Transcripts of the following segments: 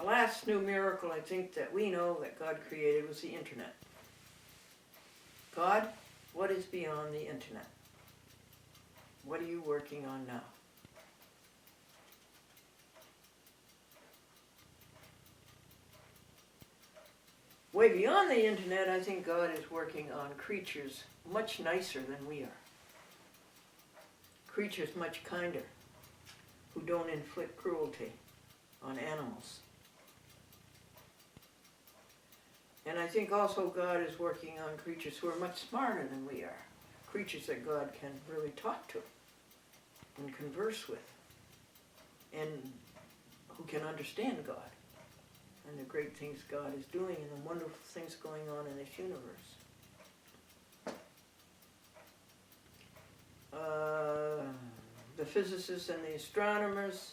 The last new miracle I think that we know that God created was the internet. God, what is beyond the internet? What are you working on now? Way beyond the internet, I think God is working on creatures much nicer than we are. Creatures much kinder, who don't inflict cruelty on animals. And I think also God is working on creatures who are much smarter than we are. Creatures that God can really talk to and converse with, and who can understand God and the great things God is doing and the wonderful things going on in this universe. The physicists and the astronomers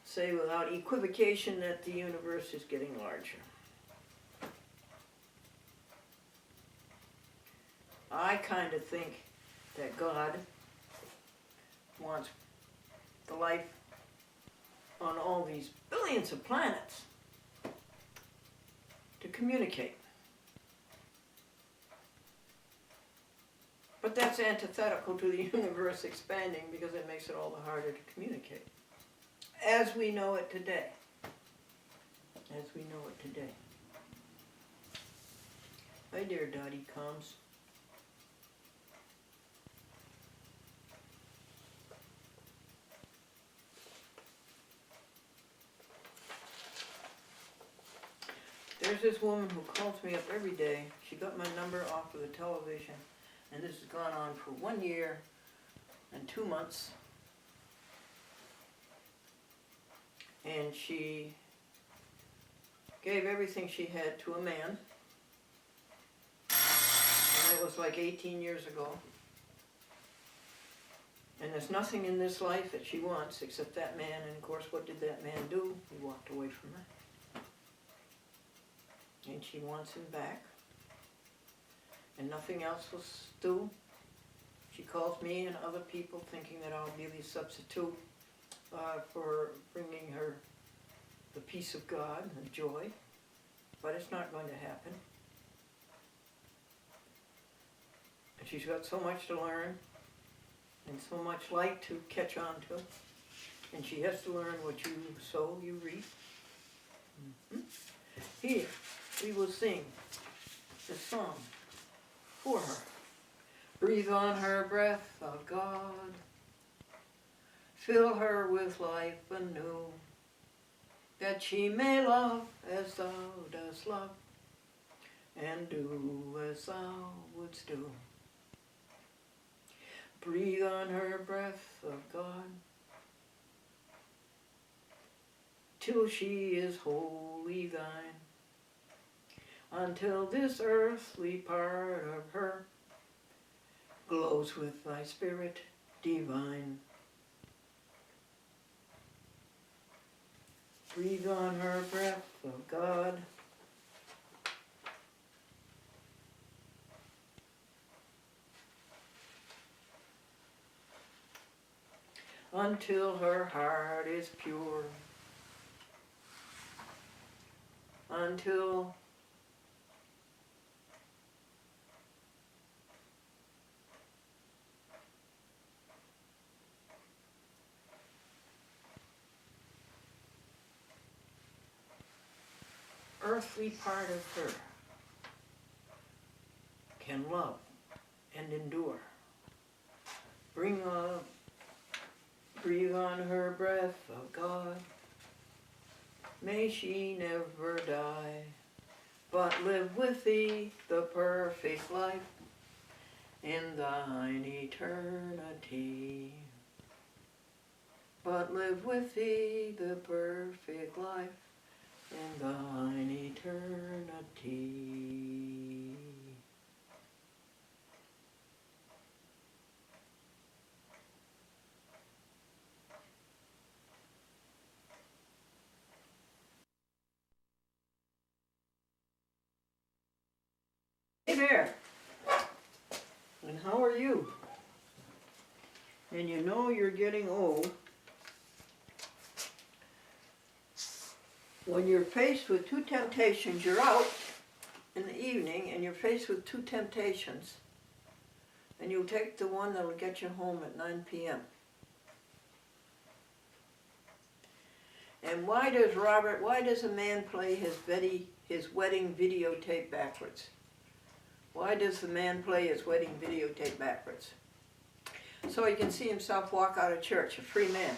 say without equivocation that the universe is getting larger. I kind of think that God wants the life on all these billions of planets to communicate. But that's antithetical to the universe expanding because it makes it all the harder to communicate. As we know it today. As we know it today. Hi there, Dottie Combs. There's this woman who calls me up every day. She got my number off of the television, and this has gone on for 1 year and 2 months. And she gave everything she had to a man, and it was like 18 years ago. And there's nothing in this life that she wants except that man, and of course what did that man do? He walked away from her. And she wants him back, and nothing else will do. She calls me and other people thinking that I'll be the substitute for bringing her the peace of God and joy, but it's not going to happen. And she's got so much to learn and so much light to catch on to, and she has to learn what you sow, you reap. Mm-hmm. Here, we will sing the song for her. Breathe on her breath of God. Fill her with life anew, that she may love as thou dost love, and do as thou wouldst do. Breathe on her breath of God, till she is wholly thine, until this earthly part of her glows with thy spirit divine. Breathe on her breath of God. Until her heart is pure. Until earthly part of her can love and endure. Breathe on her breath of God. May she never die, but live with thee the perfect life in thine eternity. But live with thee the perfect life in thine eternity. Hey there, and how are you? And you know you're getting old When you're faced with two temptations, you're out in the evening and you're faced with two temptations, and you'll take the one that'll get you home at 9 p.m. And why does a man play his wedding videotape backwards? Why does the man play his wedding videotape backwards? So he can see himself walk out of church, a free man.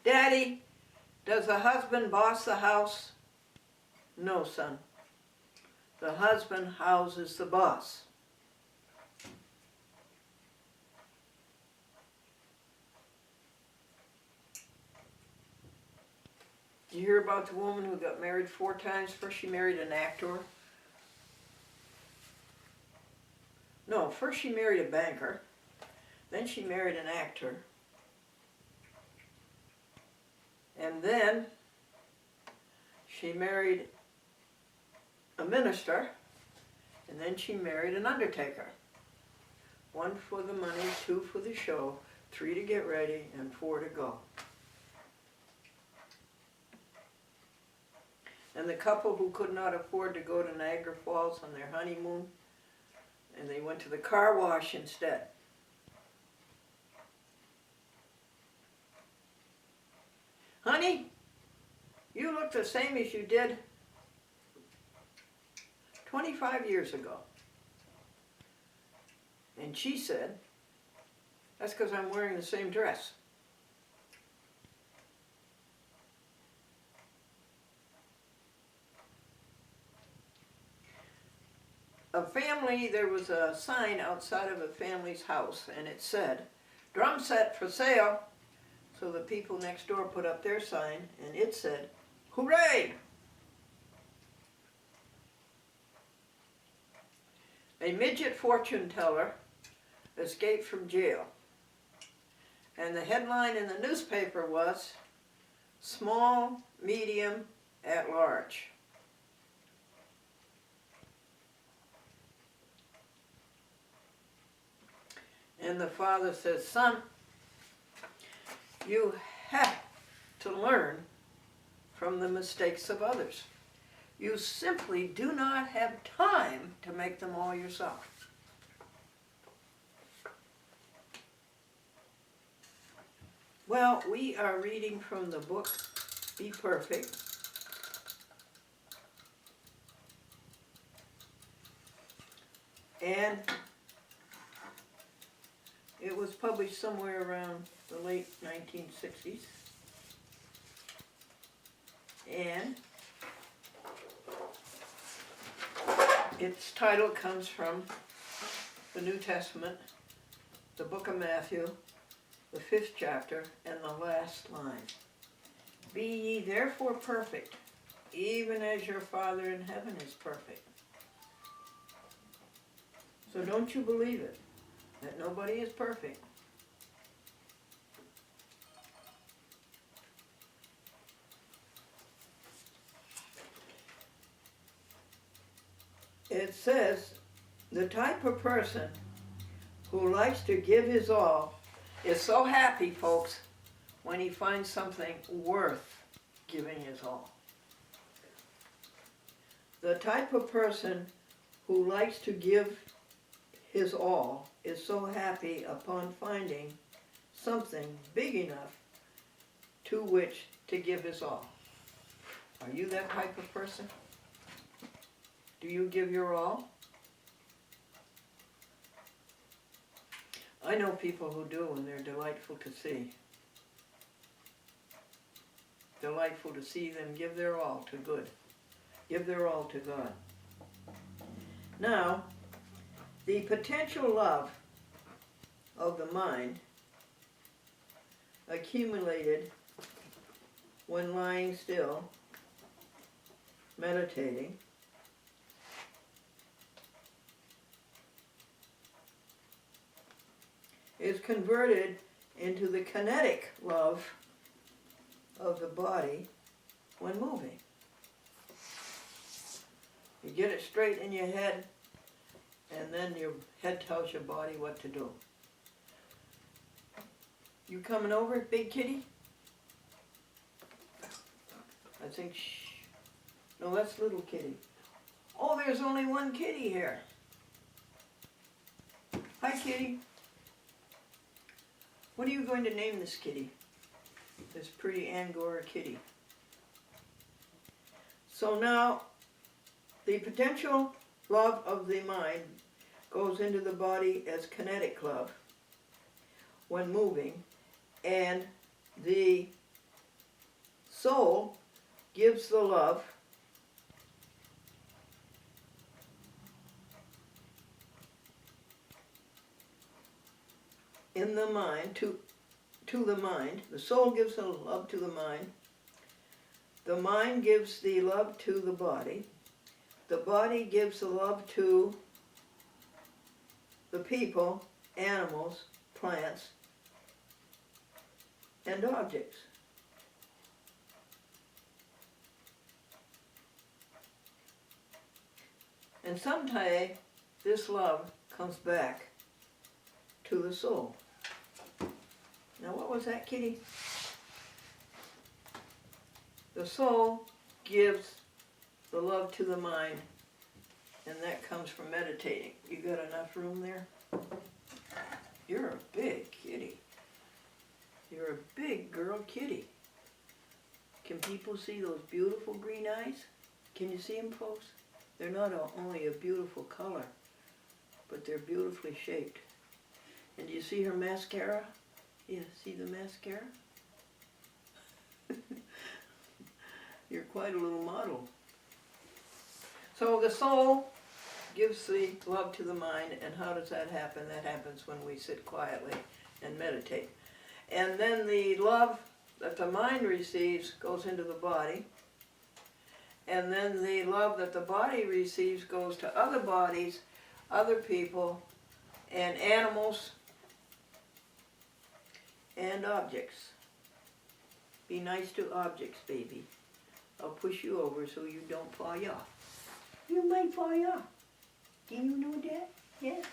Daddy, does the husband boss the house? No, son. The husband houses the boss. Did you hear about the woman who got married 4 times? First she married an actor. No, first she married a banker. Then she married an actor. And then she married a minister. And then she married an undertaker. 1 for the money, 2 for the show, 3 to get ready, and 4 to go. And the couple who could not afford to go to Niagara Falls on their honeymoon, and they went to the car wash instead. Honey, you look the same as you did 25 years ago. And she said, that's because I'm wearing the same dress. There was a sign outside of a family's house, and it said, drum set for sale. So the people next door put up their sign, and it said, hooray! A midget fortune teller escaped from jail. And the headline in the newspaper was, small, medium, at large. And the father says, son, you have to learn from the mistakes of others. You simply do not have time to make them all yourself. Well, we are reading from the book, Be Perfect. And it was published somewhere around the late 1960s. And its title comes from the New Testament, the book of Matthew, the 5th chapter, and the last line. Be ye therefore perfect, even as your Father in heaven is perfect. So don't you believe it, that nobody is perfect. It says, the type of person who likes to give his all is so happy, folks, when he finds something worth giving his all. The type of person who likes to give his all is so happy upon finding something big enough to which to give his all. Are you that type of person? Do you give your all? I know people who do, and they're delightful to see. Delightful to see them give their all to good. Give their all to God. Now, the potential love of the mind accumulated when lying still, meditating, is converted into the kinetic love of the body when moving. You get it straight in your head, and then your head tells your body what to do. You coming over, big kitty? I think no, that's little kitty. Oh, there's only one kitty here. Hi, kitty. What are you going to name this kitty? This pretty Angora kitty. So now, the potential love of the mind goes into the body as kinetic love when moving, and the soul gives the love in the mind to the mind. The soul gives the love to the mind. The mind gives the love to the body gives the love to the people, animals, plants, and objects. And someday this love comes back to the soul. Now what was that, kitty? The soul gives the love to the mind, and that comes from meditating. You got enough room there? You're a big kitty. You're a big girl kitty. Can people see those beautiful green eyes? Can you see them, folks? They're not only a beautiful color, but they're beautifully shaped. And do you see her mascara? Yeah, see the mascara? You're quite a little model. So the soul gives the love to the mind, and how does that happen? That happens when we sit quietly and meditate. And then the love that the mind receives goes into the body, and then the love that the body receives goes to other bodies, other people, and animals, and objects. Be nice to objects, baby. I'll push you over so you don't fall off. You might fall off. Do you know that? Yes.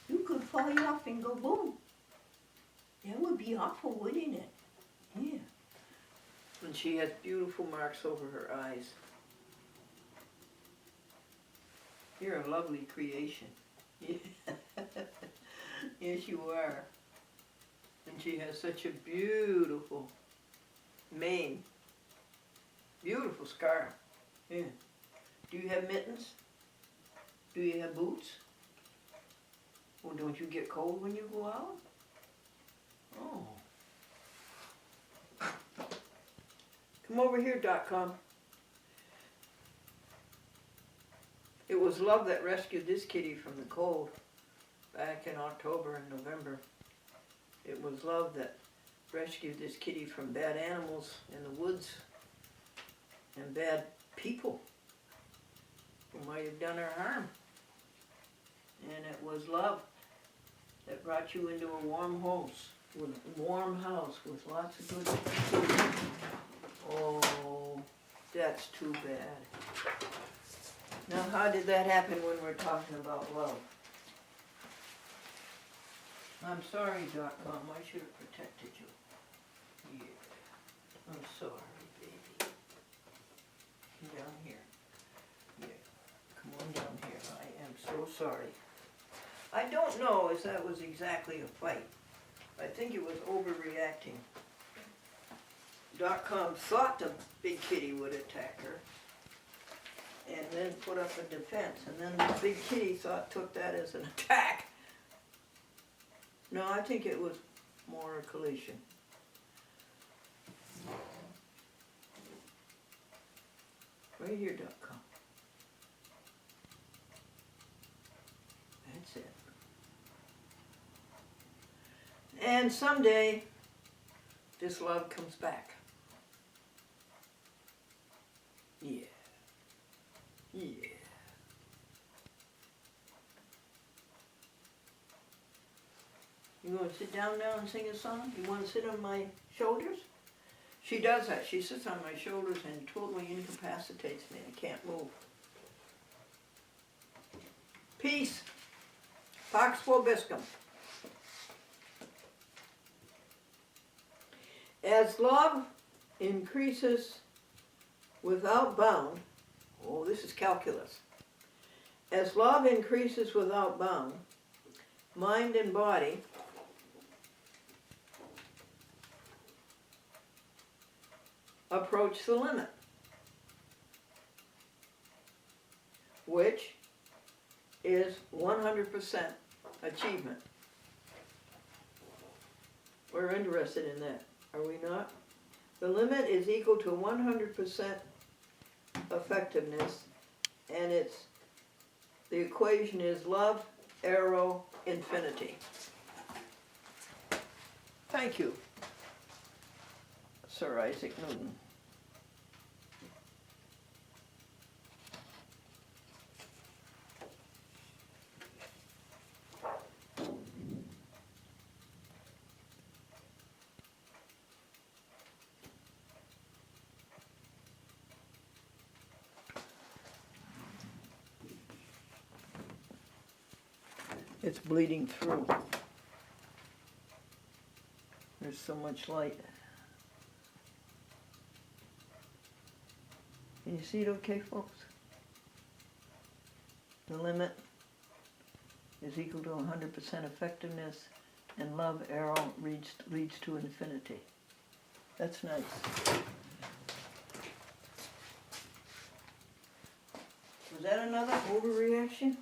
You could fall off and go boom. That would be awful, wouldn't it? Yeah. And she has beautiful marks over her eyes. You're a lovely creation. Yeah. Yes, you are. And she has such a beautiful mane. Beautiful scar. Yeah. Do you have mittens? Do you have boots? Well, don't you get cold when you go out? Oh. Come over here, .com. It was love that rescued this kitty from the cold back in October and November. It was love that rescued this kitty from bad animals in the woods and bad people who might have done her harm. And it was love that brought you into a warm house with lots of good food. Oh, that's too bad. Now, how did that happen when we're talking about love? I'm sorry, .com, I should have protected you. Yeah, I'm sorry, baby. Come down here. Yeah, come on down here. I am so sorry. I don't know if that was exactly a fight. I think it was overreacting. .com thought the big kitty would attack her and then put up a defense, and then the big kitty took that as an attack. No, I think it was more a collision. Right here, .com. That's it. And someday, this love comes back. Yeah. Yeah. You want to sit down now and sing a song? You want to sit on my shoulders? She does that. She sits on my shoulders and totally incapacitates me. I can't move. Peace. Pax vobiscum. As love increases without bound, oh, this is calculus. As love increases without bound, mind and body approach the limit, which is 100% achievement. We're interested in that, are we not? The limit is equal to 100% effectiveness, and the equation is love, arrow, infinity. Thank you, Sir Isaac Newton. It's bleeding through. There's so much light. Can you see it okay, folks? The limit is equal to 100% effectiveness, and love arrow leads to infinity. That's nice. Was that another overreaction?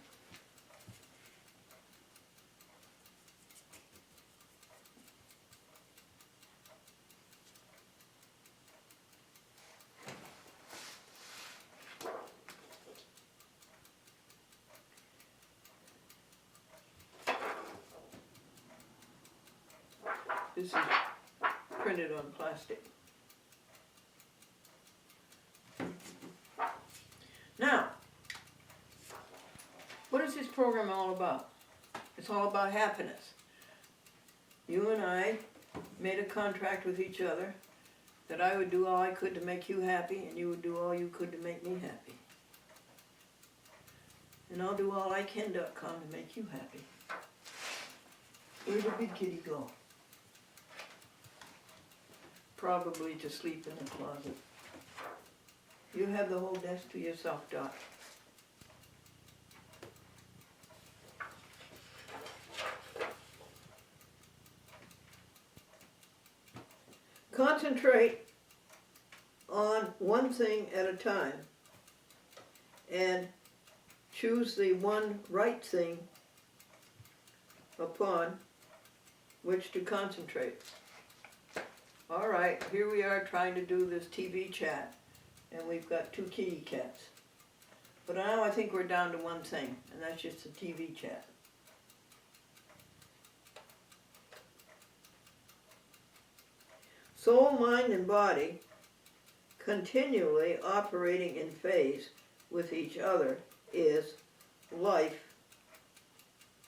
This is printed on plastic. Now, what is this program all about? It's all about happiness. You and I made a contract with each other that I would do all I could to make you happy, and you would do all you could to make me happy. And I'll do all I can.com to make you happy. Where'd the big kitty go? Probably to sleep in the closet. You have the whole desk to yourself, Dot. Concentrate on one thing at a time and choose the one right thing upon which to concentrate. All right, here we are trying to do this TV chat, and we've got 2 kitty cats. But now I think we're down to one thing, and that's just the TV chat. Soul, mind, and body continually operating in phase with each other is life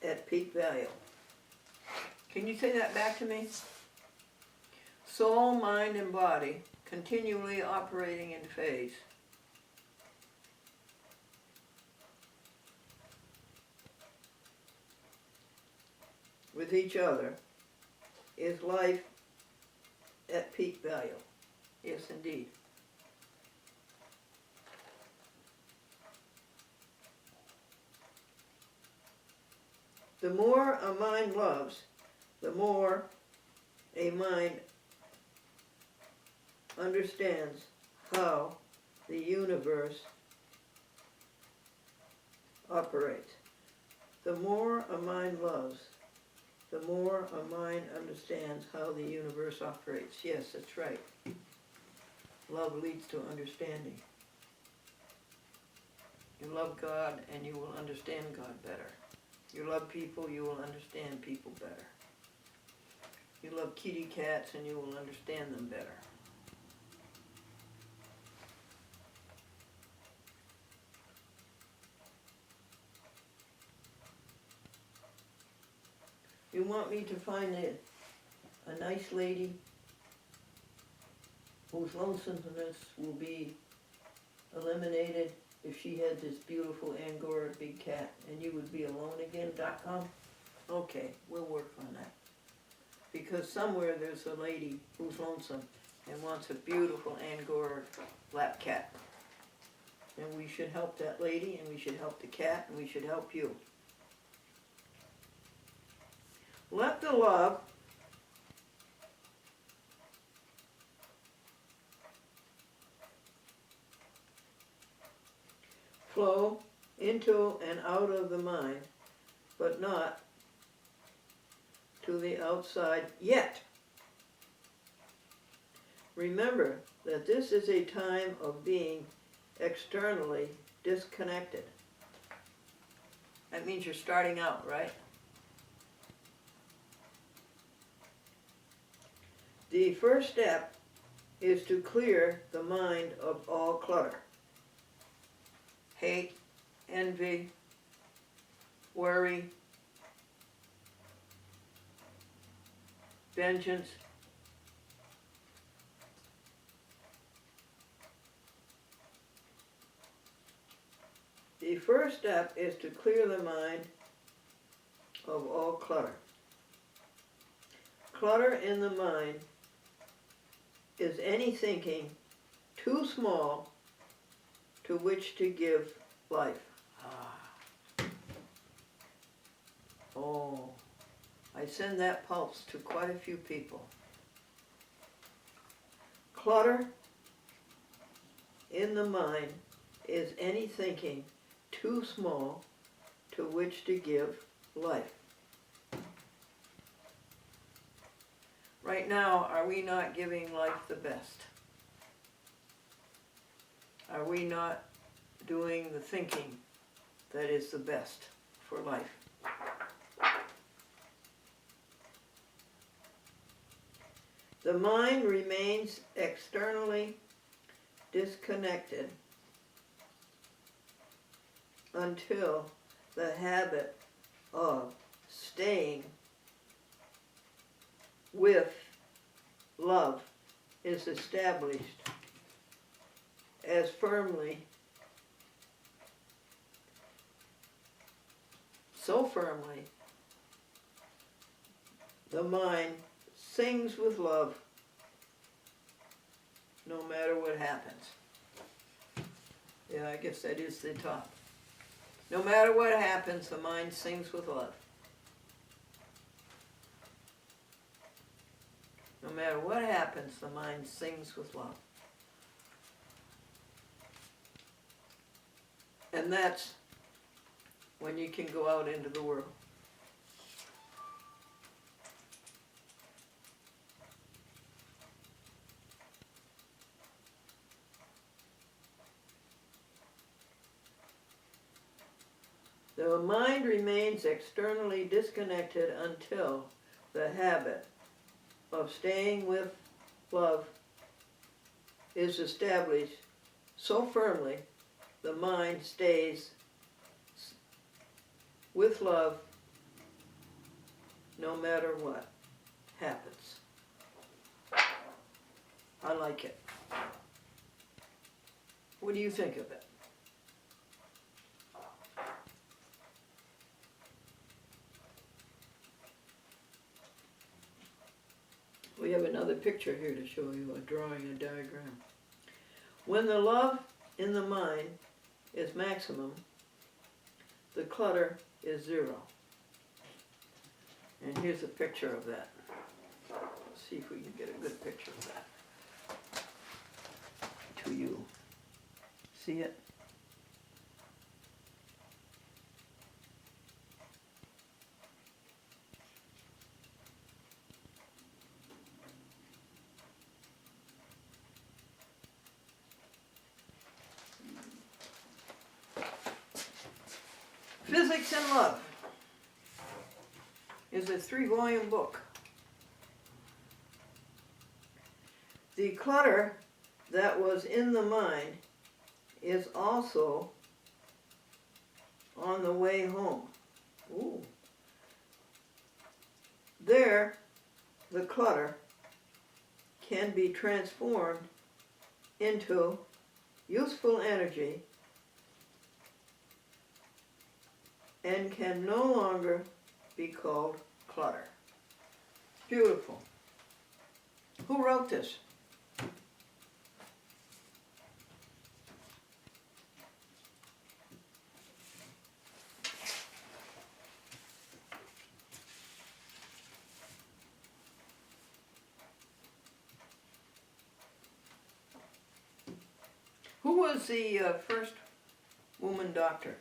at peak value. Can you say that back to me? Soul, mind, and body continually operating in phase with each other is life at peak value. Yes, indeed. The more a mind loves, the more a mind understands how the universe operates. The more a mind loves, the more a mind understands how the universe operates. Yes, that's right. Love leads to understanding. You love God and you will understand God better. You love people, you will understand people better. You love kitty cats and you will understand them better. You want me to find a nice lady whose lonesomeness will be eliminated if she had this beautiful Angora big cat, and you would be alone again.com? Okay, we'll work on that. Because because somewhere there's a lady who's lonesome and wants a beautiful Angora lap cat. And we should help that lady, and we should help the cat, and we should help you. Let the love flow into and out of the mind, but not to the outside yet. Remember that this is a time of being externally disconnected. That means you're starting out, right? The first step is to clear the mind of all clutter. Hate, envy, worry, vengeance. The first step is to clear the mind of all clutter. Clutter in the mind is any thinking too small to which to give life. Oh, I send that pulse to quite a few people. Clutter in the mind is any thinking too small to which to give life. Right now, are we not giving life the best? Are we not doing the thinking that is the best for life? The mind remains externally disconnected until the habit of staying with love is established as firmly, so firmly, the mind sings with love no matter what happens. Yeah, I guess that is the top. No matter what happens, the mind sings with love. No matter what happens, the mind sings with love. And that's when you can go out into the world. The mind remains externally disconnected until the habit of staying with love is established so firmly the mind stays with love no matter what happens. I like it. What do you think of it? We have another picture here to show you, drawing a diagram. When the love in the mind is maximum, the clutter is zero. And here's a picture of that. Let's see if we can get a good picture of that to you. See it? Physics and Love is a 3-volume book. The clutter that was in the mind is also on the way home. Ooh. There, the clutter can be transformed into useful energy and can no longer be called clutter. Beautiful. Who wrote this? Who was the first woman doctor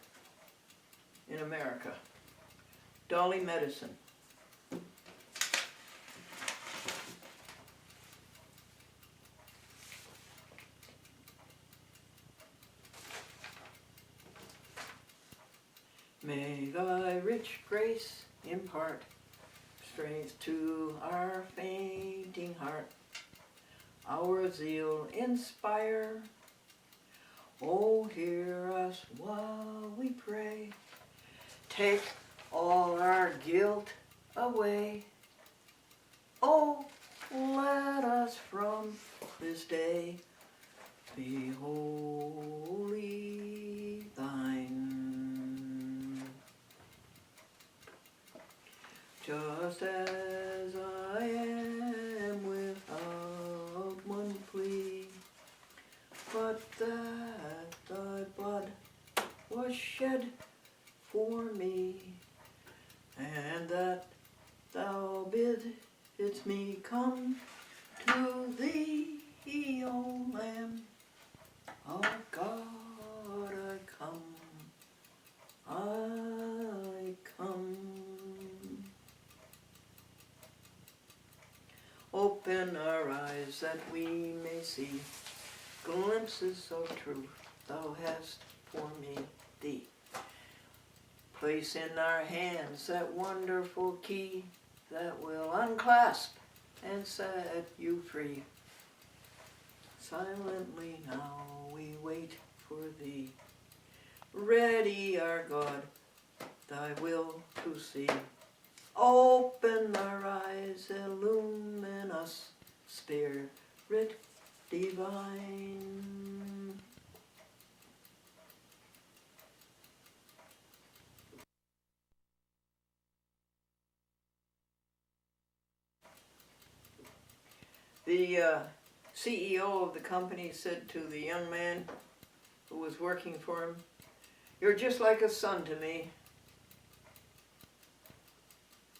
in America? Dolly Medicine. May thy rich grace impart strength to our fainting heart, our zeal inspire. Oh, hear us while we pray. Take all our guilt away. Oh, let us from this day be wholly thine. Just as I am without one plea, but that thy blood was shed for me, and that thou bidst me come to thee, O Lamb of God, I come. Open our eyes that we may see glimpses of truth thou hast for me, thee. Place in our hands that wonderful key that will unclasp and set you free. Silently now we wait for thee, ready our God, thy will to see. Open our eyes, illumine us, Spirit divine. The CEO of the company said to the young man who was working for him, "You're just like a son to me.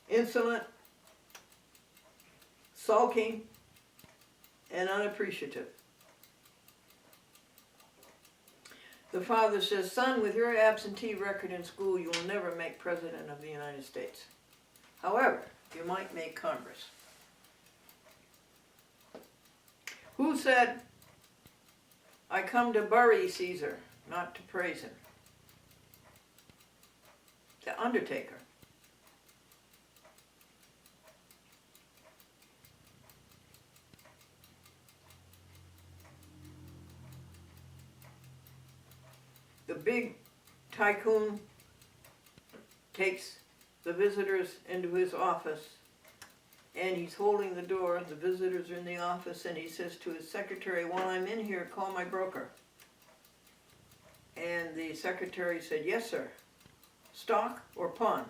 Insolent, sulking, and unappreciative." The father says, "Son, with your absentee record in school, you will never make President of the United States. However, you might make Congress." Who said, "I come to bury Caesar, not to praise him"? The Undertaker. The big tycoon takes the visitors into his office, and he's holding the door. The visitors are in the office, and he says to his secretary, "While I'm in here, call my broker." And the secretary said, "Yes, sir. Stock or pawn?"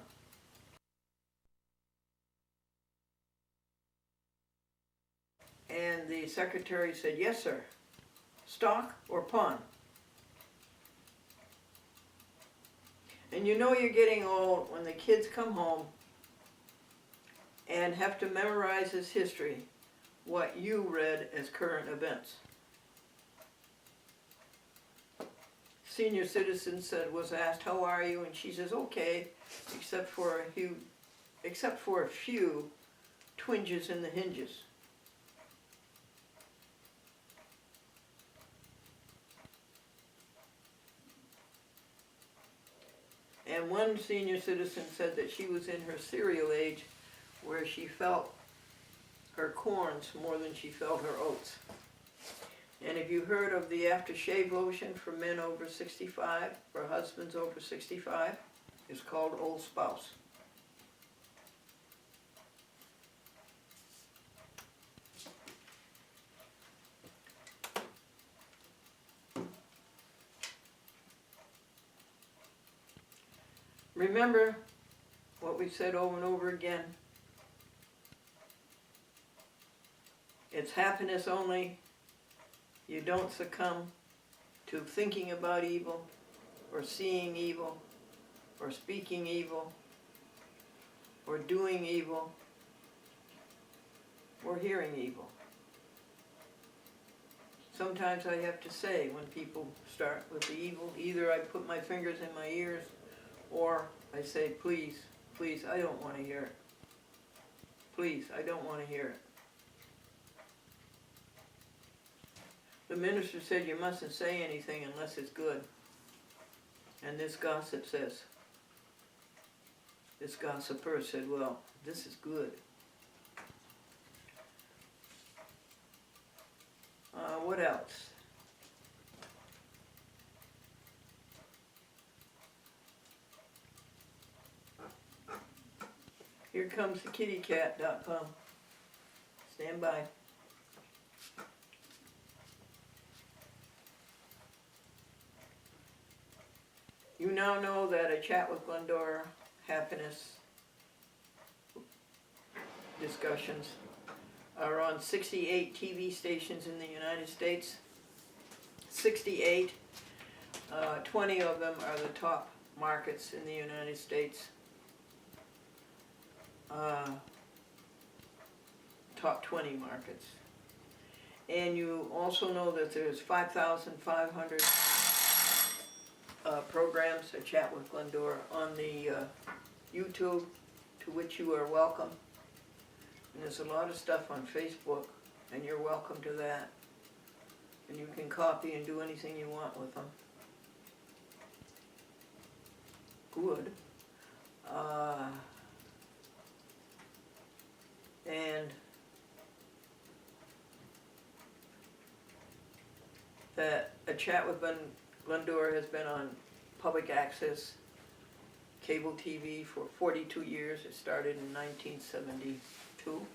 And the secretary said, "Yes, sir. Stock or pawn?" And you know you're getting old when the kids come home and have to memorize as history what you read as current events. Senior citizen was asked, "How are you?" And she says, "Okay, except for a few twinges in the hinges." And one senior citizen said that she was in her cereal age where she felt her corns more than she felt her oats. And have you heard of the aftershave lotion for men over 65, for husbands over 65? It's called Old Spouse. Remember what we've said over and over again. It's happiness only. You don't succumb to thinking about evil, or seeing evil, or speaking evil, or doing evil, or hearing evil. Sometimes I have to say when people start with the evil, either I put my fingers in my ears, or I say, please, please, I don't want to hear it. Please, I don't want to hear it. The minister said you mustn't say anything unless it's good. And this gossip says, this gossiper said, well, this is good. What else? Here comes the kittycat.com. Stand by. You now know that a chat with Glendora happiness discussions are on 68 TV stations in the United States. 68. 20 of them are the top markets in the United States. Top 20 markets. And you also know that there's 5,500 programs, A Chat with Glendora, on the YouTube, to which you are welcome. And there's a lot of stuff on Facebook, and you're welcome to that. And you can copy and do anything you want with them. Good. And that A Chat with Glendora has been on public access cable TV for 42 years. It started in 1972.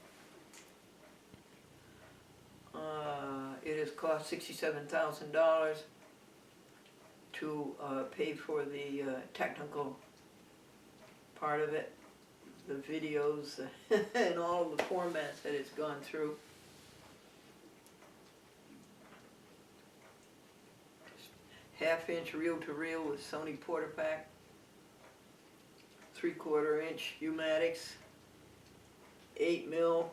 It has cost $67,000 to pay for the technical part of it, the videos and all the formats that it's gone through. Half-inch reel-to-reel with Sony Portapack, 3/4-inch U-Matics, 8mm,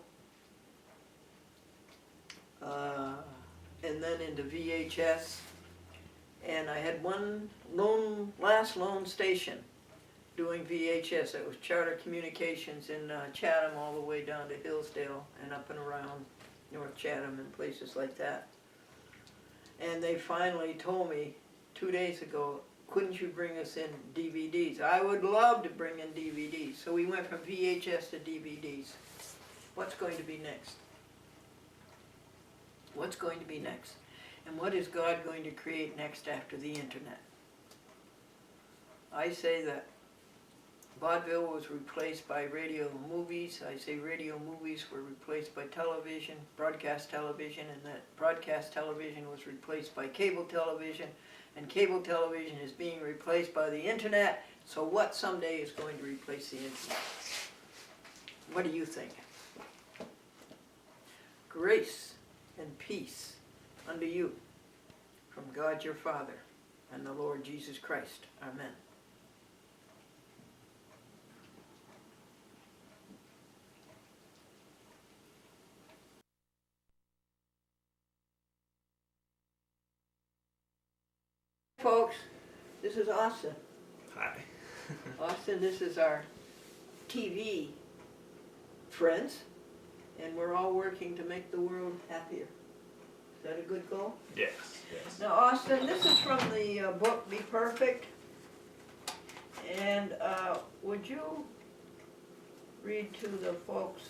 and then into VHS. And I had one last lone station doing VHS. It was Charter Communications in Chatham, all the way down to Hillsdale and up and around North Chatham and places like that. And they finally told me 2 days ago, couldn't you bring us in DVDs? I would love to bring in DVDs. So we went from VHS to DVDs. What's going to be next? What's going to be next? And what is God going to create next after the internet? I say that vaudeville was replaced by radio movies. I say radio movies were replaced by television, broadcast television, and that broadcast television was replaced by cable television, and cable television is being replaced by the internet. So what someday is going to replace the internet? What do you think? Grace and peace unto you from God your Father and the Lord Jesus Christ. Amen. Folks, this is Austin. Hi. Austin, this is our TV friends, and we're all working to make the world happier. Is that a good goal? Yes, yes. Now, Austin, this is from the book Be Perfect, and would you read to the folks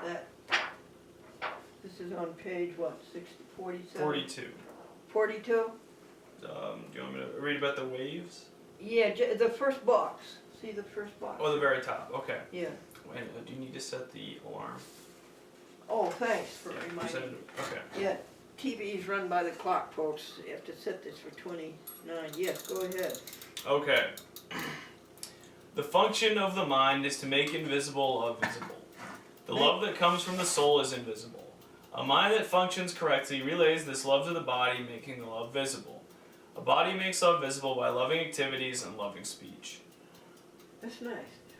that this is on page, what, 47? 42. 42? Do you want me to read about the waves? Yeah, the first box. See the first box? Oh, the very top. Okay. Yeah. Wait, do you need to set the alarm? Oh, thanks for Yeah, reminding me. Okay. Yeah, TV is run by the clock, folks. You have to set this for 29. Yes, go ahead. Okay. The function of the mind is to make invisible a visible. The love that comes from the soul is invisible. A mind that functions correctly relays this love to the body, making the love visible. A body makes love visible by loving activities and loving speech. That's nice.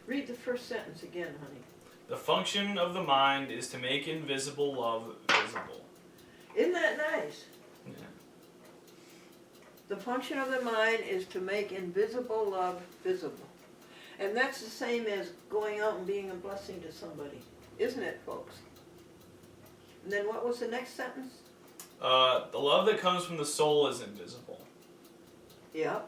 Read the first sentence again, honey. The function of the mind is to make invisible love visible. Isn't that nice? Yeah. The function of the mind is to make invisible love visible. And that's the same as going out and being a blessing to somebody. Isn't it, folks? And then what was the next sentence? The love that comes from the soul is invisible. Yeah.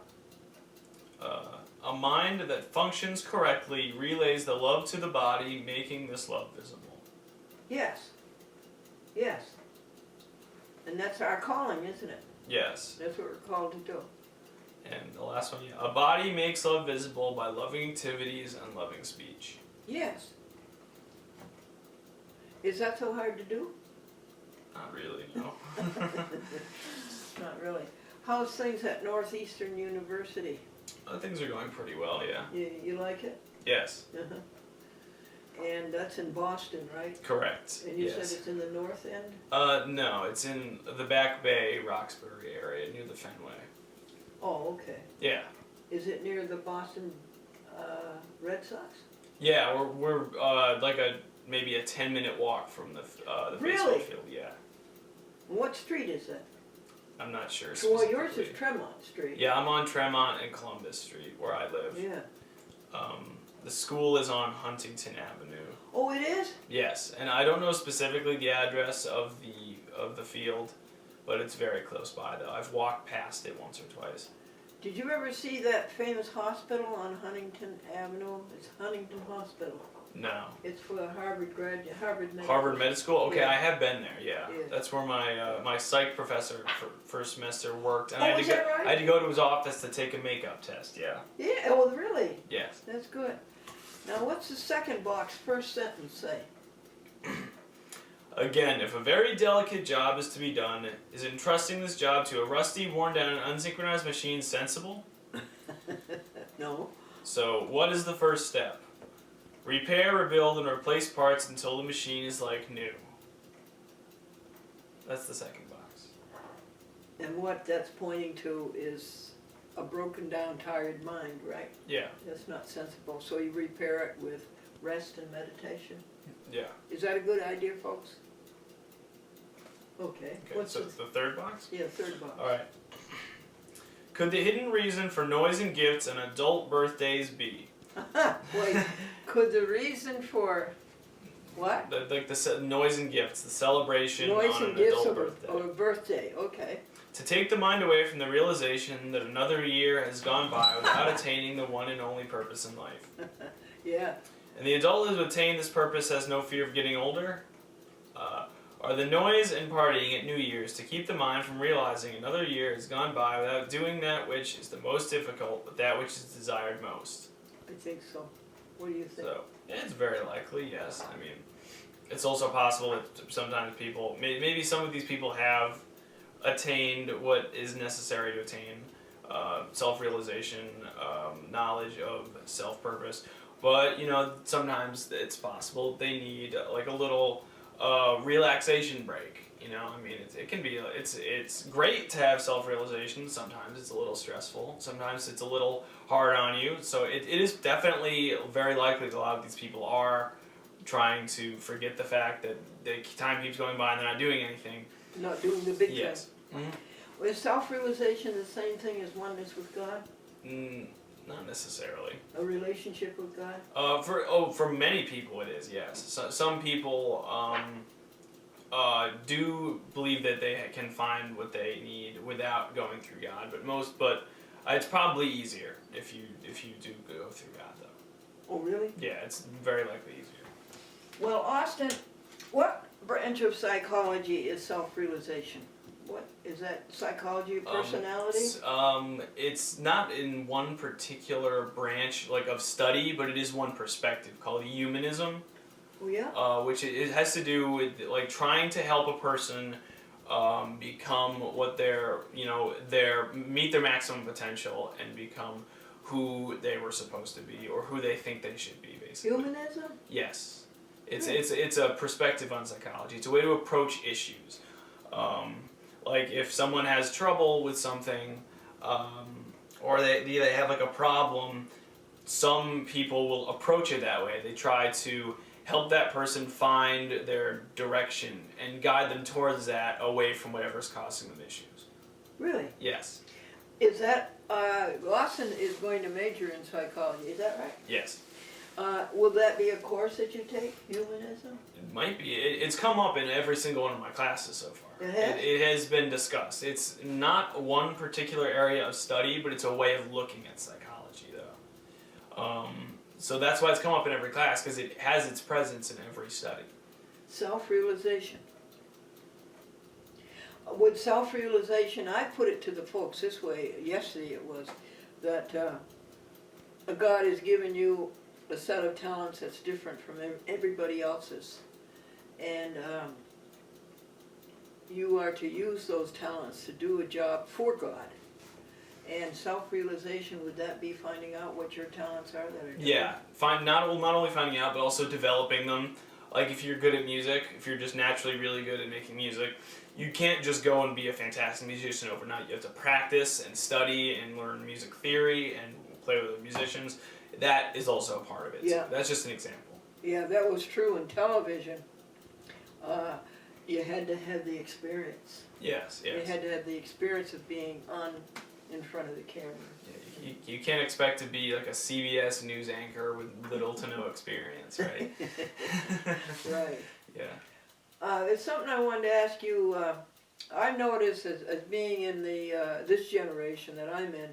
A mind that functions correctly relays the love to the body, making this love visible. Yes. Yes. And that's our calling, isn't it? Yes. That's what we're called to do. And the last one, yeah. A body makes love visible by loving activities and loving speech. Yes. Is that so hard to do? Not really, no. Not really. How's things at Northeastern University? Things are going pretty well, yeah. You like it? Yes. Uh-huh. And that's in Boston, right? Correct. And you yes. said it's in the north end? No, it's in the Back Bay, Roxbury area, near the Fenway. Oh, okay. Yeah. Is it near the Boston Red Sox? Yeah, we're like maybe a 10-minute walk from the Really? baseball field. Yeah. What street is that? I'm not sure. Well, yours is Tremont Street. Yeah, I'm on Tremont and Columbus Street where I live. Yeah. The school is on Huntington Avenue. Oh, it is? Yes, and I don't know specifically the address of the field, but it's very close by though. I've walked past it once or twice. Did you ever see that famous hospital on Huntington Avenue? It's Huntington Hospital. No. It's for the Harvard Medical. Harvard Med School? Okay, Yeah. I have been there, yeah. Yeah. That's where my psych professor for first semester worked. And Oh, I had is to that right? I had to go to his office to take a makeup test, yeah. Yeah, oh, really? Yes. That's good. Now, what's the second box, first sentence say? Again, if a very delicate job is to be done, is entrusting this job to a rusty, worn down, and unsynchronized machine sensible? No. So, what is the first step? Repair, rebuild, and replace parts until the machine is like new. That's the second box. And what that's pointing to is a broken down, tired mind, right? Yeah. That's not sensible. So you repair it with rest and meditation. Yeah. Is that a good idea, folks? Okay. Okay, so the third box? Yeah, third box. Alright. Could the hidden reason for noise and gifts on adult birthdays be? Wait, could the reason for what? The noise and gifts, the celebration Noise on and an gifts adult of birthday. a birthday, okay. To take the mind away from the realization that another year has gone by without attaining the one and only purpose in life. Yeah. And the adult who attained this purpose has no fear of getting older. Are the noise and partying at New Year's to keep the mind from realizing another year has gone by without doing that which is the most difficult, but that which is desired most. I think so. What do you think? So, it's very likely, yes. I mean, it's also possible that sometimes people, maybe some of these people have attained what is necessary to attain self-realization, knowledge of self-purpose. But, you know, sometimes it's possible they need like a little relaxation break. You know, I mean, it can be, it's great to have self-realization. Sometimes it's a little stressful. Sometimes it's a little hard on you. So it is definitely very likely that a lot of these people are trying to forget the fact that the time keeps going by and they're not doing anything. Not doing the big Yes. thing. Mm-hmm. Is self-realization the same thing as oneness with God? Not necessarily. A relationship with God? For many people it is, yes. So, some people do believe that they can find what they need without going through God, but it's probably easier if you do go through God, though. Oh, really? Yeah, it's very likely easier. Well, Austin, what branch of psychology is self-realization? What is that? Psychology of personality? It's not in one particular branch like of study, but it is one perspective called humanism. Oh, yeah? Which it has to do with like trying to help a person become what meet their maximum potential and become who they were supposed to be or who they think they should be, basically. Humanism? Yes. It's a perspective on psychology. It's a way to approach issues. Like if someone has trouble with something, or they have like a problem, some people will approach it that way. They try to help that person find their direction and guide them towards that, away from whatever's causing them issues. Really? Yes. Is that, Lawson is going to major in psychology, is that right? Yes. Will that be a course that you take, humanism? It might be. It's come up in every single one of my classes so far. It has? It has been discussed. It's not one particular area of study, but it's a way of looking at psychology, though. So that's why it's come up in every class, because it has its presence in every study. Self-realization. With self-realization, I put it to the folks this way, yesterday it was, that God has given you a set of talents that's different from everybody else's. And you are to use those talents to do a job for God. And self-realization, would that be finding out what your talents are that are different? Yeah, not only finding out, but also developing them. Like if you're good at music, if you're just naturally really good at making music, you can't just go and be a fantastic musician overnight. You have to practice and study and learn music theory and play with other musicians. That is also a part of it. Yeah. So that's just an example. Yeah, that was true in television. You had to have the experience. Yes, yes. You had to have the experience of being on in front of the camera. Yeah, you can't expect to be like a CBS news anchor with little to no experience, right? Right. Yeah. There's something I wanted to ask you. I've noticed as being in the this generation that I'm in,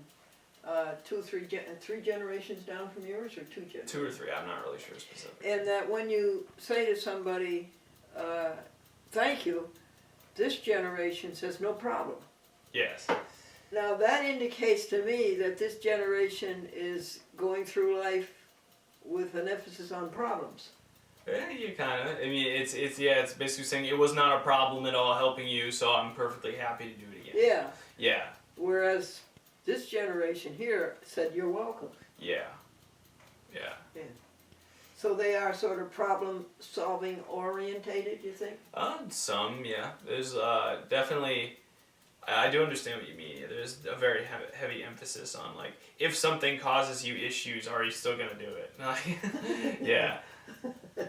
three generations down from yours, or two generations? 2 or 3, I'm not really sure specifically. And that when you say to somebody, thank you, this generation says no problem. Yes. Now that indicates to me that this generation is going through life with an emphasis on problems. Yeah, you kind of. I mean, it's basically saying it was not a problem at all helping you, so I'm perfectly happy to do it again. Yeah. Yeah. Whereas this generation here said you're welcome. Yeah. Yeah. Yeah. So they are sort of problem-solving orientated, you think? Some, yeah. There's definitely. I do understand what you mean. There's a very heavy emphasis on like, if something causes you issues, are you still gonna do it? Yeah. Yeah.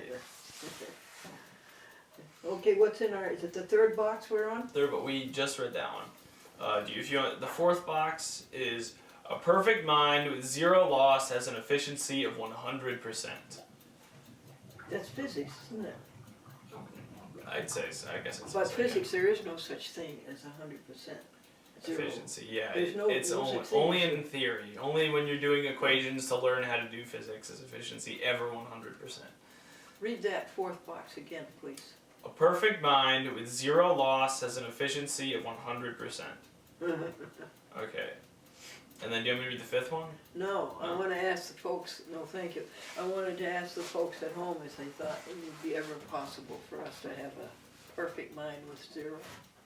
Okay, what's in our? Is it the third box we're on? Third, but we just read that one. If you want, the fourth box is a perfect mind with zero loss has an efficiency of 100%. That's physics, isn't it? I'd say so. I guess it's. But physics, there is no such thing as 100%. Efficiency, yeah. There's no it's only in theory. Only when you're doing equations to learn how to do physics is efficiency ever 100%. Read that fourth box again, please. A perfect mind with zero loss has an efficiency of 100%. Okay. And then do you want me to read the fifth one? No, I want to ask the folks, no thank you, I wanted to ask the folks at home if they thought it would be ever possible for us to have a perfect mind with zero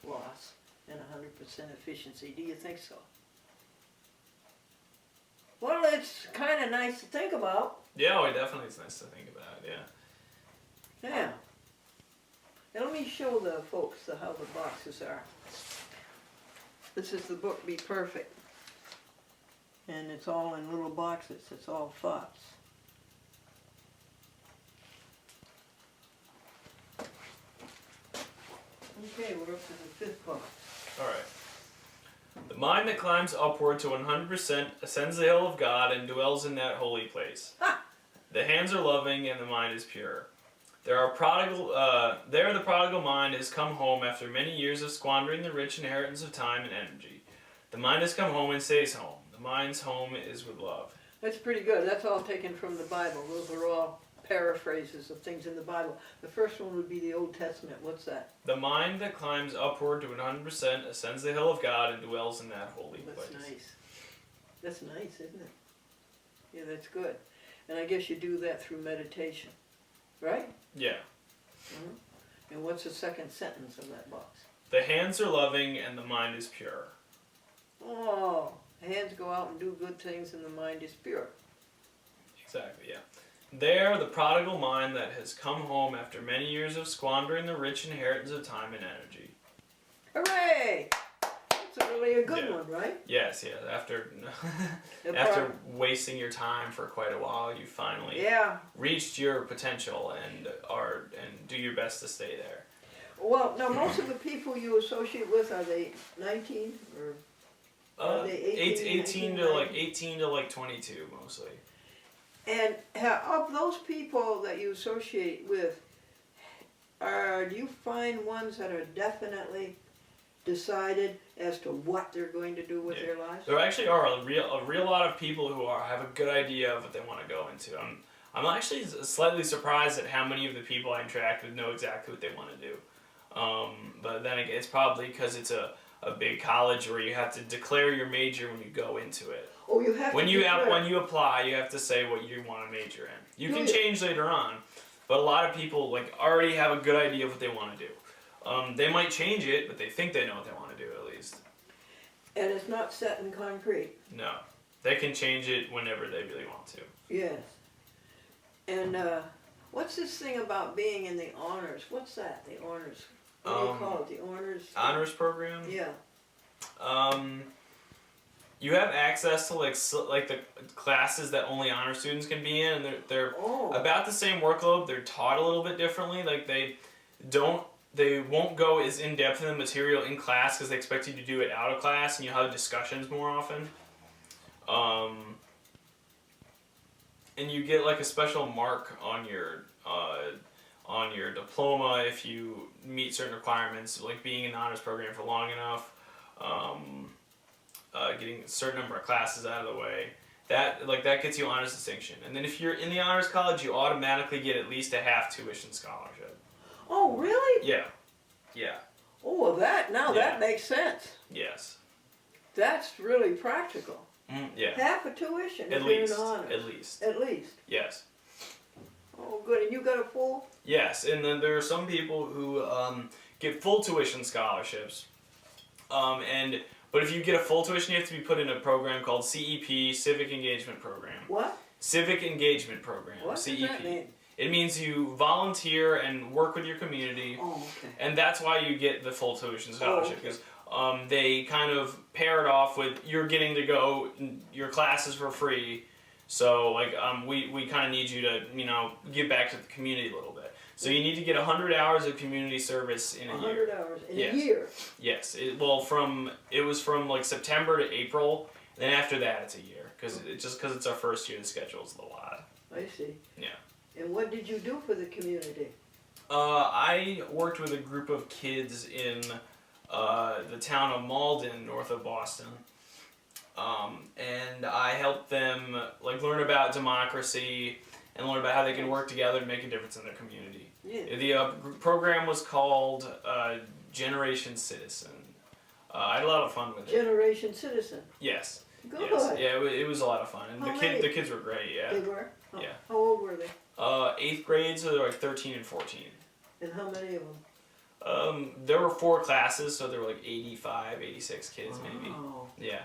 loss and 100% efficiency. Do you think so? Well, it's kind of nice to think about. Yeah, well, definitely it's nice to think about, yeah. Yeah. Now let me show the folks how the boxes are. This is the book Be Perfect. And it's all in little boxes. It's all thoughts. Okay, we're up to the fifth box. Alright. The mind that climbs upward to 100% ascends the hill of God and dwells in that holy place. Ha! The hands are loving and the mind is pure. There the prodigal mind has come home after many years of squandering the rich inheritance of time and energy. The mind has come home and stays home. The mind's home is with love. That's pretty good. That's all taken from the Bible. Those are all paraphrases of things in the Bible. The first one would be the Old Testament. What's that? The mind that climbs upward to 100% ascends the hill of God and dwells in that holy place. That's nice. That's nice, isn't it? Yeah, that's good. And I guess you do that through meditation, right? Yeah. Mm-hmm. And what's the second sentence of that box? The hands are loving and the mind is pure. Oh, hands go out and do good things and the mind is pure. Exactly, yeah. They're the prodigal mind that has come home after many years of squandering the rich inheritance of time and energy. Hooray! That's really a good Yeah. one, right? Yes, yes. After The after wasting your time for quite a while, you finally Yeah. reached your potential and do your best to stay there. Well, now most of the people you associate with, are they 19 or are they 18, 18 19, to like 18 to like 22 mostly. And of those people that you associate with, do you find ones that are definitely decided as to what they're going to do with Yeah. their lives? There actually are a real lot of people who have a good idea of what they want to go into. I'm actually slightly surprised at how many of the people I interact with know exactly what they want to do. But then again, it's probably because it's a big college where you have to declare your major when you go into it. Oh, you have When to you declare. when you apply, you have to say what you want to major in. You Do can you? change later on, but a lot of people like already have a good idea of what they want to do. They might change it, but they think they know what they want to do at least. And it's not set in concrete. No, they can change it whenever they really want to. Yes. And what's this thing about being in the honors? What's that? The honors? What do you call it? The honors? Honors program. Yeah. You have access to like the classes that only honor students can be in, and they're Oh. about the same workload. They're taught a little bit differently. Like they won't go as in depth in the material in class because they expect you to do it out of class, and you have discussions more often. And you get like a special mark on your diploma if you meet certain requirements, like being in the honors program for long enough. Getting a certain number of classes out of the way, that gets you honors distinction. And then if you're in the honors college, you automatically get at least a half tuition scholarship. Oh, really? Yeah. Oh, well, that makes sense. Yes. That's really practical. Yeah. Half a tuition At if you're least. in honors. At least. At least. Yes. Oh, good. And you got a full? Yes, and then there are some people who get full tuition scholarships, but if you get a full tuition, you have to be put in a program called CEP, Civic Engagement Program. What? Civic Engagement Program. What CEP. does that mean? It means you volunteer and work with your community, Oh, okay. and that's why you get the full tuition scholarship, okay. because they kind of pair it off with you're getting to go your classes for free. So we kind of need you to give back to the community a little bit. So you need to get 100 hours of community service in a year. 100 hours in Yes. a year. Yes. It was from like September to April. Then after that it's a year because it's our first year, the schedule's a lot. I see. Yeah. And what did you do for the community? I worked with a group of kids in the town of Malden, north of Boston. And I helped them learn about democracy and learn about how they can work together to make a difference in their community. Yeah. The program was called Generation Citizen. I had a lot of fun with it. Generation Citizen. Yes. Good. Yes. Yeah, it was a lot of fun. And How many? the kids were great, yeah. They were? Oh, Yeah. How old were they? 8th grade, so they were like 13 and 14. And how many of them? There were 4 classes, so there were like 85, 86 kids maybe. Oh. Yeah.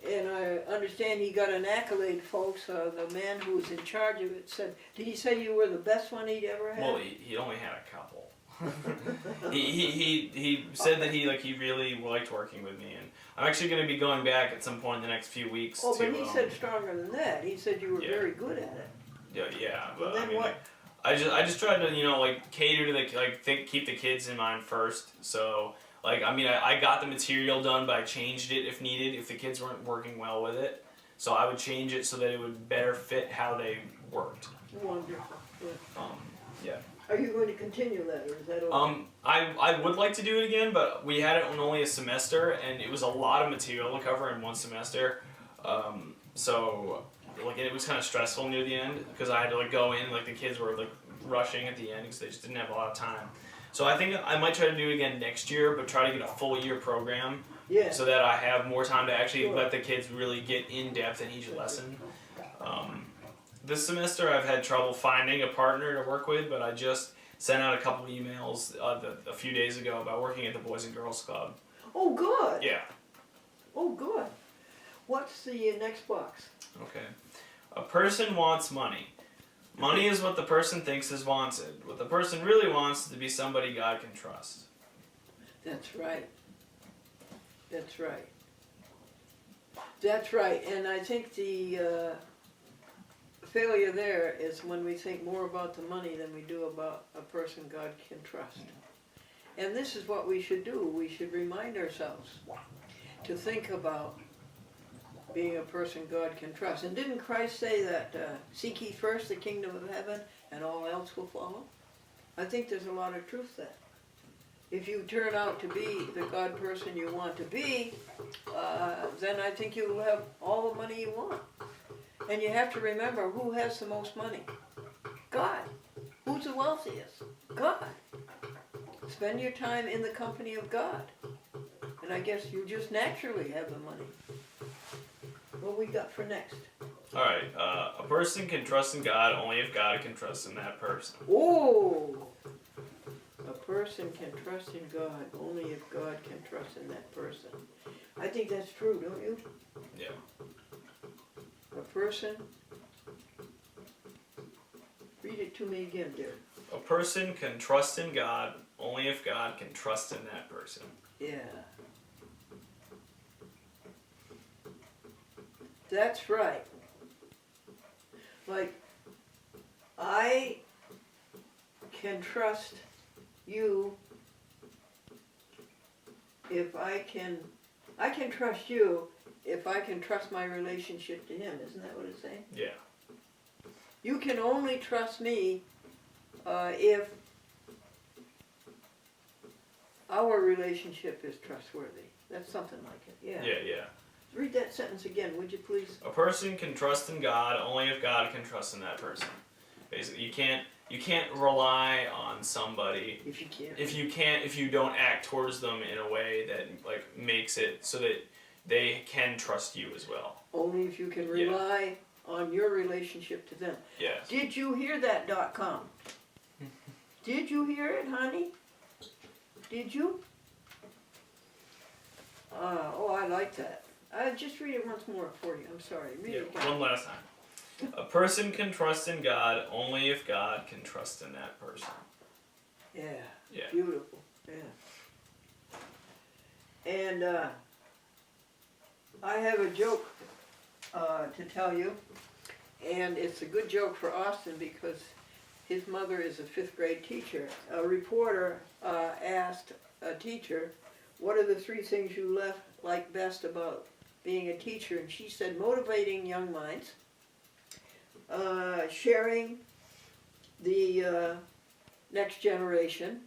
And I understand he got an accolade, folks. The man who was in charge of it said, did he say you were the best one he'd ever had? Well, he only had a couple. he said that he really liked working with me, and I'm actually going to be going back at some point in the next few weeks. Oh, to, but he said stronger than that. He said you were Yeah. very good at it. Yeah, but then I mean, what? I just tried to cater to the keep the kids in mind first. So I got the material done, but I changed it if needed if the kids weren't working well with it. So I would change it so that it would better fit how they worked. Wonderful. Yeah. Yeah. Are you going to continue that, or is that over? I would like to do it again, but we had it on only a semester, and it was a lot of material to cover in one semester. So it was kind of stressful near the end because I had to go in, the kids were rushing at the end because they just didn't have a lot of time. So I think I might try to do it again next year, but try to get a full year program Yeah. so that I have more time to actually Sure. let the kids really get in depth in each lesson. This semester I've had trouble finding a partner to work with, but I just sent out a couple emails a few days ago about working at the Boys and Girls Club. Oh, good. Yeah. Oh, good. What's the next box? Okay. A person wants money. Money is what the person thinks is wanted. What the person really wants is to be somebody God can trust. That's right. That's right. That's right. And I think the failure there is when we think more about the money than we do about a person God can trust. And this is what we should do. We should remind ourselves to think about being a person God can trust. And didn't Christ say that, seek ye first the kingdom of heaven and all else will follow? I think there's a lot of truth there. If you turn out to be the God person you want to be, then I think you'll have all the money you want. And you have to remember, who has the most money? God. Who's the wealthiest? God. Spend your time in the company of God. And I guess you just naturally have the money. What we got for next? Alright, a person can trust in God only if God can trust in that person. Oh! A person can trust in God only if God can trust in that person. I think that's true, don't you? Yeah. A person. Read it to me again, dear. A person can trust in God only if God can trust in that person. Yeah. That's right. Like, I can trust you if I can trust you if I can trust my relationship to him. Isn't that what it's saying? Yeah. You can only trust me if our relationship is trustworthy. That's something like it. Yeah. Yeah, yeah. Read that sentence again, would you please? A person can trust in God only if God can trust in that person. Basically, you can't rely on somebody if you don't act towards them in a way that like makes it so that they can trust you as well. Only if you can rely on your relationship to them. Yes. Did you hear that, .com? Did you hear it, honey? Did you? Oh, I like that. Just read it once more for you. I'm sorry. Read it again. One last time. A person can trust in God only if God can trust in that person. Yeah. Yeah. Beautiful. Yeah. And I have a joke to tell you, and it's a good joke for Austin because his mother is a 5th grade teacher. A reporter asked a teacher, "What are the 3 things you like best about being a teacher?" And she said, "Motivating young minds, sharing the next generation,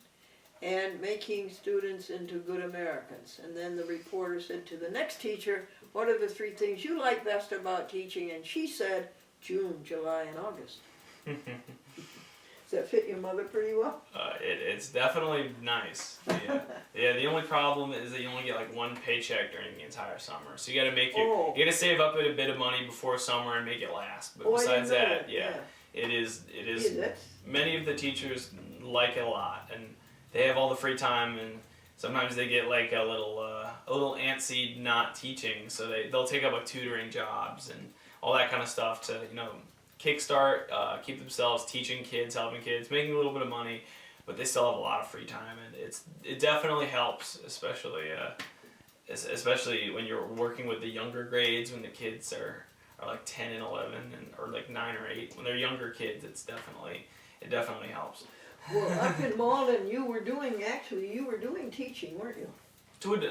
and making students into good Americans." And then the reporter said to the next teacher, "What are the 3 things you like best about teaching?" And she said, "June, July, and August." Does that fit your mother pretty well? It's definitely nice. Yeah. Yeah. The only problem is that you only get like 1 paycheck during the entire summer, so you got to you got to save up a bit of money before summer and make it last. But besides that, it is. Many of the teachers like it a lot, and they have all the free time, and sometimes they get like a little antsy not teaching, so they'll take up like tutoring jobs and all that kind of stuff to kickstart, keep themselves teaching kids, helping kids, making a little bit of money, but they still have a lot of free time, and it definitely helps, especially when you're working with the younger grades, when the kids are like 10 and 11 or like 9 or 8. When they're younger kids, it definitely helps. Well, up in Malden, you were doing teaching, weren't you?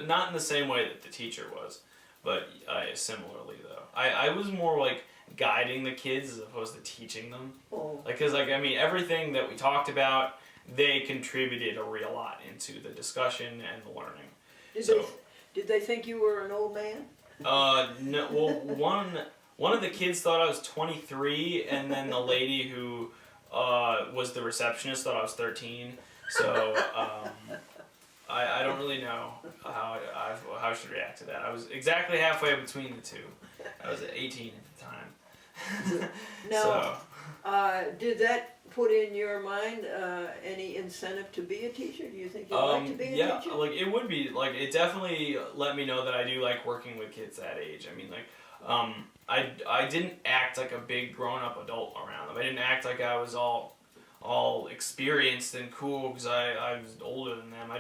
Not in the same way that the teacher was, but similarly though. I was more like guiding the kids as opposed to teaching them. Oh. Because everything that we talked about, they contributed a real lot into the discussion and the learning. Did they think you were an old man? No. Well, one of the kids thought I was 23, and then the lady who was the receptionist thought I was 13. So I don't really know how I should react to that. I was exactly halfway between the two. I was 18 at the time. Now, did that put in your mind any incentive to be a teacher? Do you think you'd like to be a teacher? Yeah, it would be. It definitely let me know that I do like working with kids that age. I mean, I didn't act like a big grown up adult around them. I didn't act like I was all experienced and cool because I was older than them.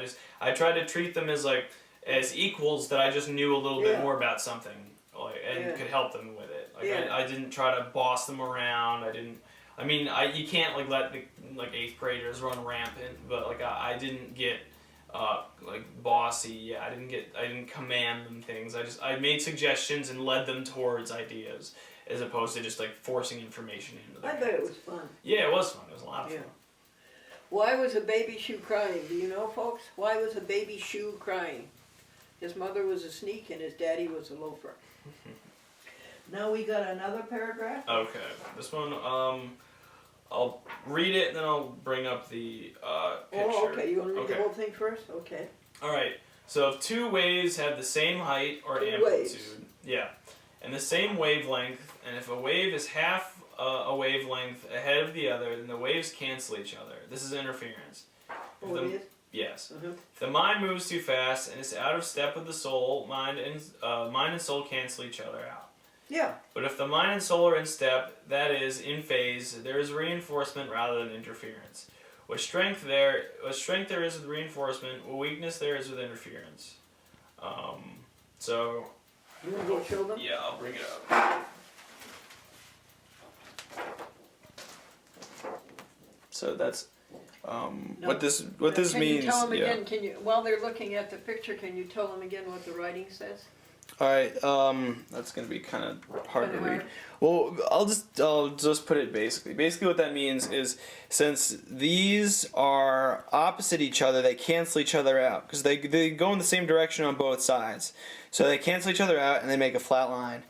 I tried to treat them as like as equals that I just knew a little bit more about something and could help them with it. Like I didn't try to boss them around. You can't like let the like 8th graders run rampant, but like I didn't get like bossy. Yeah, I didn't command them things. I made suggestions and led them towards ideas as opposed to just like forcing information into them. I bet it was fun. Yeah, it was fun. It was a lot of fun. Why was a baby shoe crying? Do you know, folks? Why was a baby shoe crying? His mother was a sneak and his daddy was a loafer. Now we got another paragraph. Okay, this one, I'll read it and then I'll bring up the picture. Oh, okay. You want to read the whole thing first? Okay. All right. So if two waves have the same height or amplitude, and the same wavelength, and if a wave is half a wavelength ahead of the other, then the waves cancel each other. This is interference. Oh, it is? Yes. If the mind moves too fast and is out of step with the soul, mind and soul cancel each other out. Yeah. But if the mind and soul are in step, that is, in phase, there is reinforcement rather than interference. What strength there is with reinforcement, what weakness there is with interference. So. You want to go show them? Yeah, I'll bring it up. So that's what this means. Can you tell them again? Can you, while they're looking at the picture, can you tell them again what the writing says? All right, that's gonna be kind of hard to read. Well, I'll just put it basically. Basically, what that means is since these are opposite each other, they cancel each other out because they go in the same direction on both sides. So they cancel each other out and they make a flat line.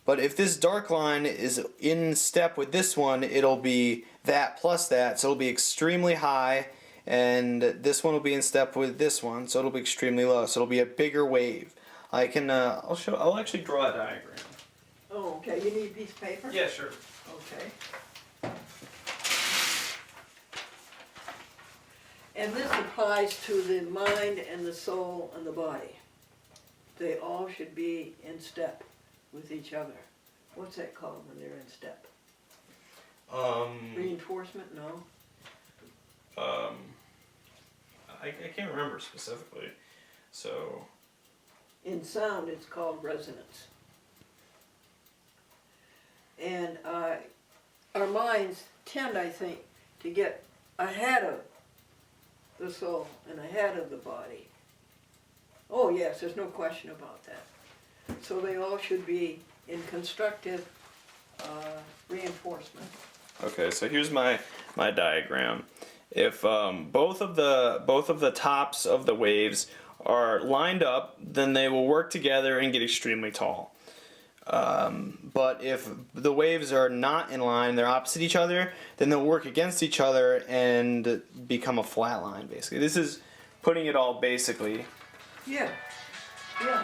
But if this dark line is in step with this one, it'll be that plus that, so it'll be extremely high, and this one will be in step with this one, so it'll be extremely low. So it'll be a bigger wave. I'll actually draw a diagram. Oh, okay. You need a piece of paper? Yeah, sure. Okay. And this applies to the mind and the soul and the body. They all should be in step with each other. What's that called when they're in step? Reinforcement? No. I can't remember specifically. So. In sound, it's called resonance. And our minds tend, I think, to get ahead of the soul and ahead of the body. Oh yes, there's no question about that. So they all should be in constructive reinforcement. Okay, so here's my diagram. If both of the tops of the waves are lined up, then they will work together and get extremely tall. But if the waves are not in line, they're opposite each other, then they'll work against each other and become a flat line, basically. This is putting it all basically. Yeah. Yeah.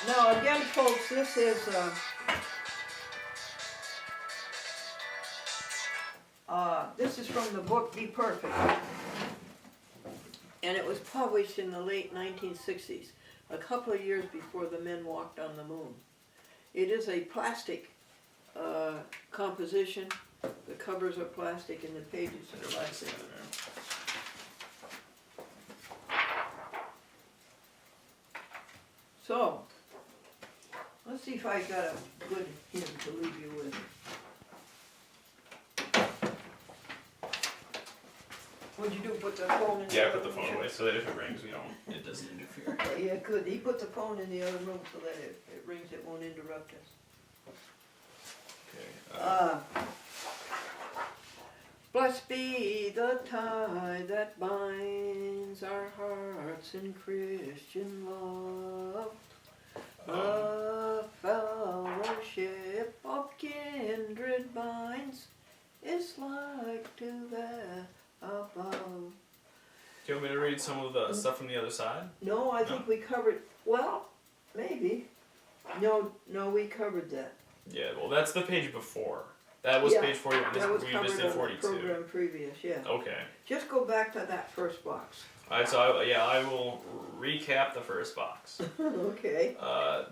Now again, folks, this is from the book Be Perfect. And it was published in the late 1960s, a couple of years before the men walked on the moon. It is a plastic composition. The covers are plastic and the pages are plastic. So, let's see if I got a good hint to leave you with. What'd you do, put the phone in the other room? Yeah, put the phone away so that if it rings, it doesn't interfere. Yeah, good. He put the phone in the other room so that if it rings, it won't interrupt us. Okay. Blessed be the tie that binds our hearts in Christian love. The fellowship of kindred minds is like to that above. Do you want me to read some of the stuff from the other side? No, I think we covered, well, maybe. No, we covered that. Yeah, well, that's the page before. That was page 41. That was we covered visited on 42. the program previous, yeah. Okay. Just go back to that first box. Alright, so I will recap the first box. Okay.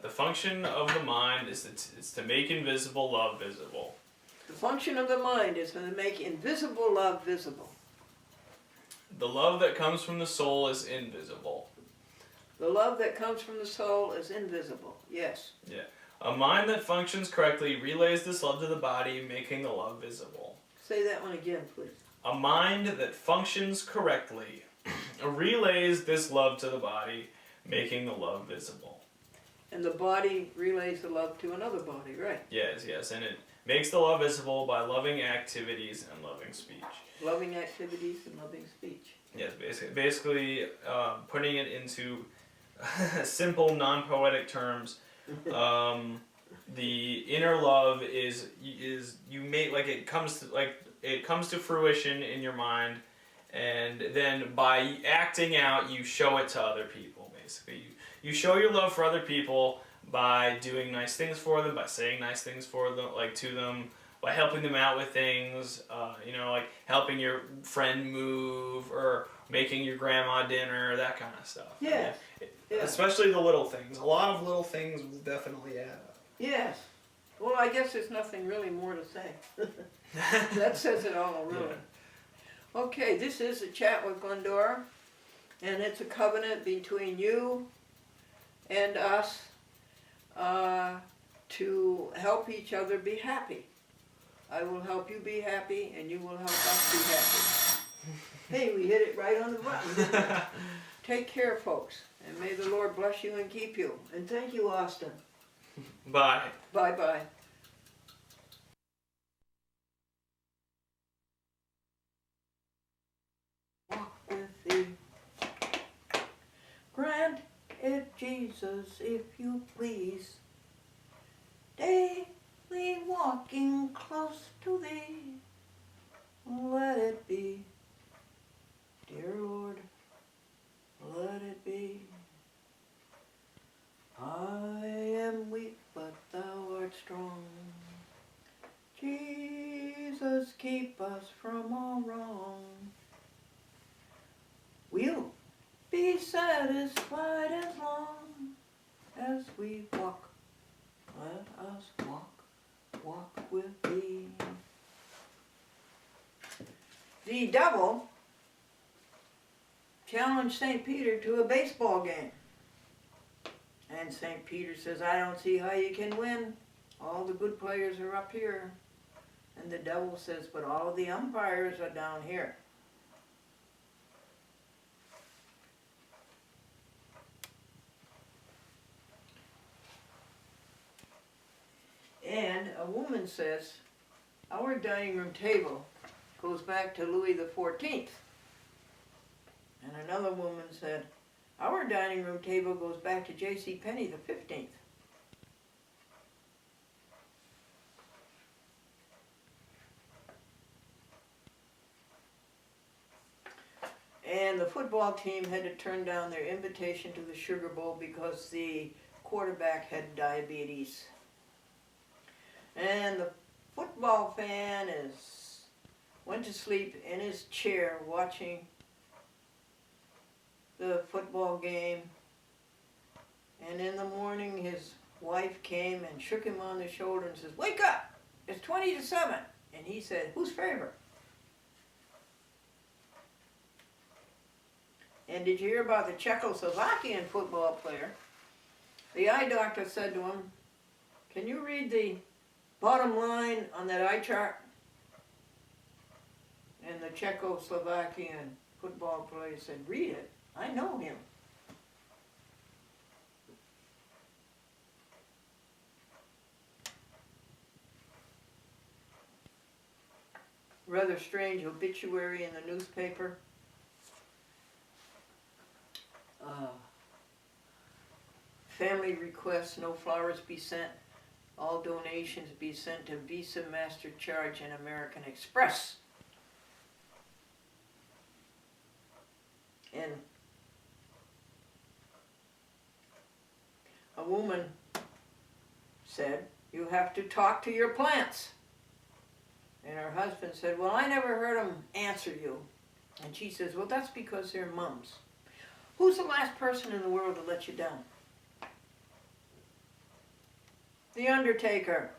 The function of the mind is to make invisible love visible. The function of the mind is to make invisible love visible. The love that comes from the soul is invisible. The love that comes from the soul is invisible. Yes. Yeah. A mind that functions correctly relays this love to the body, making the love visible. Say that one again, please. A mind that functions correctly relays this love to the body, making the love visible. And the body relays the love to another body, right? Yes, and it makes the love visible by loving activities and loving speech. Loving activities and loving speech. Yes, basically putting it into simple, non-poetic terms. The inner love is you make it comes to fruition in your mind, and then by acting out you show it to other people. Basically, you show your love for other people by doing nice things for them, by saying nice things for them, to them, by helping them out with things. Helping your friend move or making your grandma dinner, that kind of stuff. Yeah. Yeah. Especially the little things. A lot of little things will definitely add up. Yes. Well, I guess there's nothing really more to say. That says it all, really. Yeah. Okay, this is a chat with Glendora, and it's a covenant between you and us to help each other be happy. I will help you be happy, and you will help us be happy. Hey, we hit it right on the button. Take care, folks, and may the Lord bless you and keep you. And thank you, Austin. Bye. Bye-bye. Walk with thee. Grant it, Jesus, if you please. Daily walking close to thee. Let it be. Dear Lord, let it be. I am weak, but thou art strong. Jesus, keep us from all wrong. We'll be satisfied as long as we walk. Let us walk with thee. The devil challenged St. Peter to a baseball game. And St. Peter says, I don't see how you can win. All the good players are up here. And the devil says, but all of the umpires are down here. And a woman says, our dining room table goes back to Louis the 14th. And another woman said, our dining room table goes back to J.C. Penney the 15th. And the football team had to turn down their invitation to the Sugar Bowl because the quarterback had diabetes. And the football fan went to sleep in his chair watching the football game, and in the morning his wife came and shook him on the shoulder and says, wake up, it's 20-7. And he said, whose favorite? And did you hear about the Czechoslovakian football player? The eye doctor said to him, can you read the bottom line on that eye chart? And the Czechoslovakian football player said, read it. I know him. Rather strange obituary in the newspaper. Family requests no flowers be sent. All donations be sent to Visa, MasterCharge, and American Express. And a woman said, you have to talk to your plants. And her husband said, well, I never heard them answer you. And she says, well, that's because they're mums. Who's the last person in the world to let you down? The Undertaker.